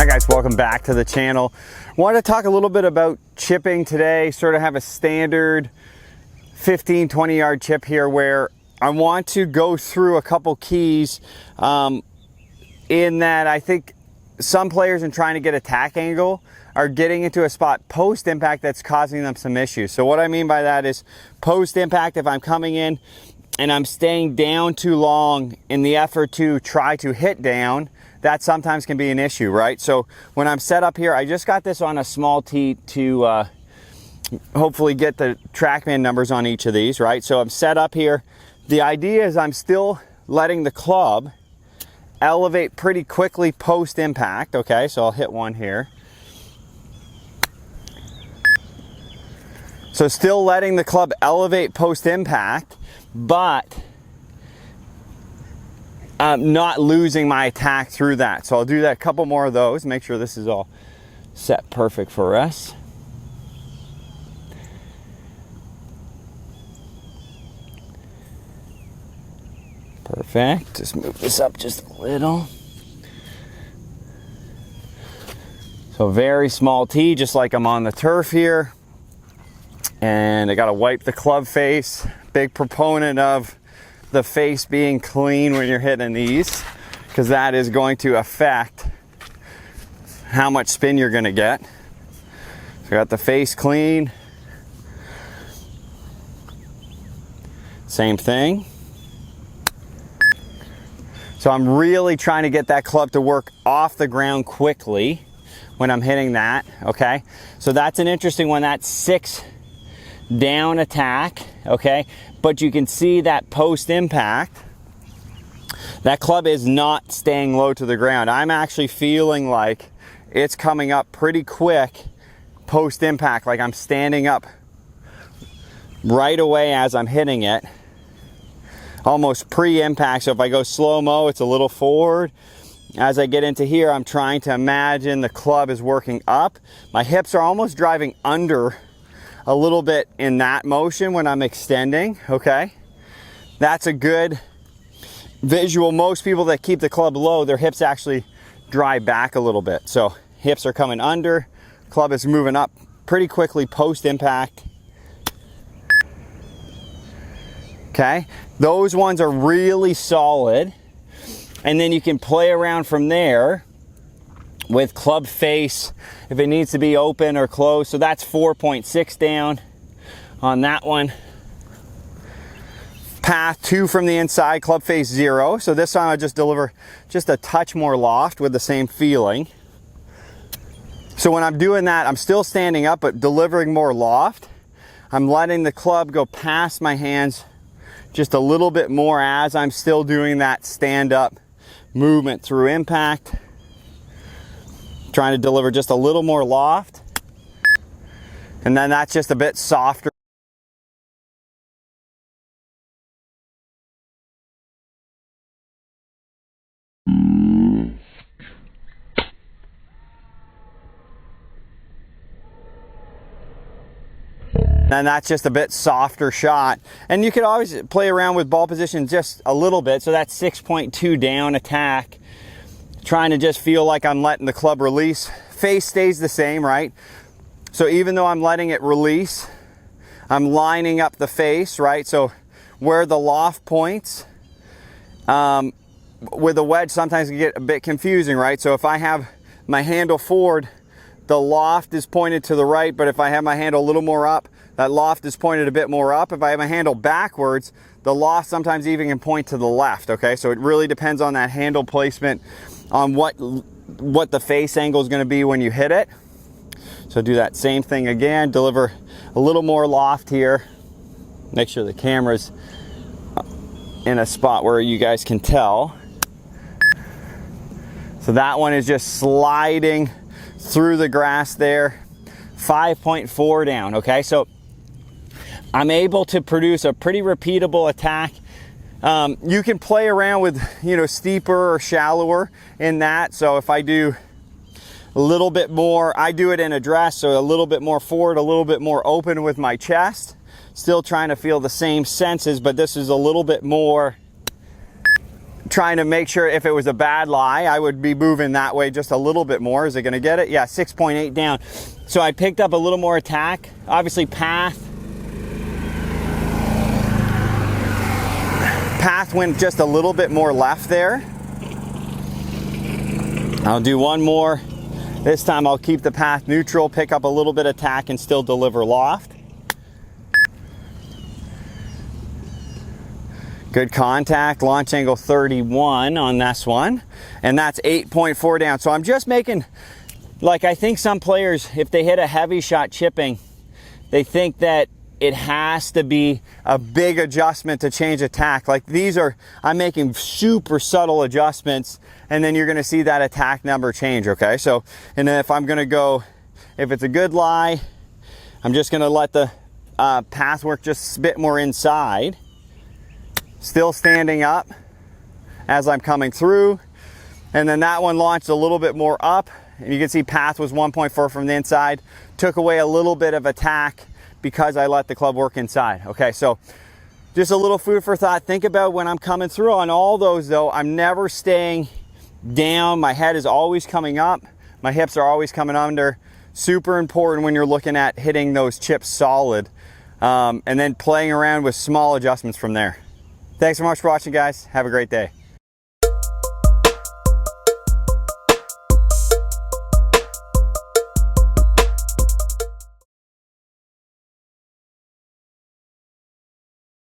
Hi guys, welcome back to the channel. Want to talk a little bit about chipping today, sort of have a standard 15-20 yard chip here where I want to go through a couple keys in that I think some players in trying to get attack angle are getting into a spot post impact that's causing them some issues. So what I mean by that is post impact, if I'm coming in and I'm staying down too long in the effort to try to hit down, that sometimes can be an issue, right? So when I'm set up here, I just got this on a small tee to hopefully get the TrackMan numbers on each of these, right? So I'm set up here. The idea is I'm still letting the club elevate pretty quickly post impact, okay? So I'll hit one here. So still letting the club elevate post impact, but not losing my attack through that. So I'll do that, a couple more of those, make sure this is all set perfect for us. Perfect, just move this up just a little. So very small tee, just like I'm on the turf here. And I gotta wipe the club face. Big proponent of the face being clean when you're hitting these, because that is going to affect how much spin you're gonna get. So I got the face clean. Same thing. So I'm really trying to get that club to work off the ground quickly when I'm hitting that, okay? So that's an interesting one. That's 6 down attack, okay? But you can see that post impact, that club is not staying low to the ground. I'm actually feeling like it's coming up pretty quick post impact, like I'm standing up right away as I'm hitting it, almost pre-impact. So if I go slow-mo, it's a little forward. As I get into here, I'm trying to imagine the club is working up. My hips are almost driving under a little bit in that motion when I'm extending, okay? That's a good visual. Most people that keep the club low, their hips actually drive back a little bit. So hips are coming under, club is moving up pretty quickly post impact. Okay, those ones are really solid. And then you can play around from there with club face if it needs to be open or closed. So that's 4.6 down on that one. Path 2 from the inside, club face 0. So this time I just deliver just a touch more loft with the same feeling. So when I'm doing that, I'm still standing up but delivering more loft. I'm letting the club go past my hands just a little bit more as I'm still doing that stand-up movement through impact. Trying to deliver just a little more loft. And then that's just a bit softer. And that's just a bit softer shot. And you could always play around with ball position just a little bit. So that's 6.2 down attack. Trying to just feel like I'm letting the club release. Face stays the same, right? So even though I'm letting it release, I'm lining up the face, right? So where the loft points, with a wedge sometimes it can get a bit confusing, right? So if I have my handle forward, the loft is pointed to the right, but if I have my handle a little more up, that loft is pointed a bit more up. If I have my handle backwards, the loft sometimes even can point to the left, okay? So it really depends on that handle placement, on what the face angle is going to be when you hit it. So do that same thing again, deliver a little more loft here. Make sure the camera's in a spot where you guys can tell. So that one is just sliding through the grass there. 5.4 down, okay? So I'm able to produce a pretty repeatable attack. You can play around with, you know, steeper or shallower in that. So if I do a little bit more, I do it in address, so a little bit more forward, a little bit more open with my chest. Still trying to feel the same senses, but this is a little bit more trying to make sure if it was a bad lie, I would be moving that way just a little bit more. Is it gonna get it? Yeah, 6.8 down. So I picked up a little more attack. Obviously path went just a little bit more left there. I'll do one more. This time I'll keep the path neutral, pick up a little bit of tack and still deliver loft. Good contact, launch angle 31 on this one. And that's 8.4 down. So I'm just making, like I think some players, if they hit a heavy shot chipping, they think that it has to be a big adjustment to change attack. Like these are, I'm making super subtle adjustments and then you're gonna see that attack number change, okay? So, and then if I'm gonna go, if it's a good lie, I'm just gonna let the path work just a bit more inside. Still standing up as I'm coming through. And then that one launched a little bit more up. And you can see path was 1.4 from the inside. Took away a little bit of attack because I let the club work inside. Okay, so just a little food for thought. Think about when I'm coming through on all those though, I'm never staying down. My head is always coming up. My hips are always coming under. Super important when you're looking at hitting those chips solid. And then playing around with small adjustments from there. Thanks so much for watching, guys. Have a great day.